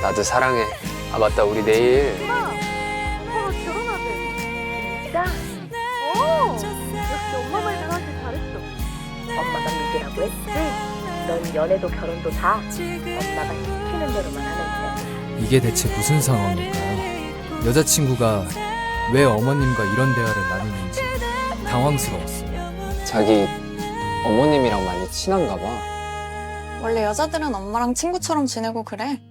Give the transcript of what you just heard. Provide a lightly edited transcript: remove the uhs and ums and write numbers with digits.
나도 사랑해. 아 맞다, 우리 내일. 진짜? 역시 엄마 말대로 하길 잘했어. 엄마가 믿으라고 했지? 넌 연애도 결혼도 다 엄마가 시키는 대로만 하면 돼. 이게 대체 무슨 상황일까요? 여자친구가 왜 어머님과 이런 대화를 나누는지 당황스러웠어요. 자기 어머님이랑 많이 친한가 봐. 원래 여자들은 엄마랑 친구처럼 지내고 그래.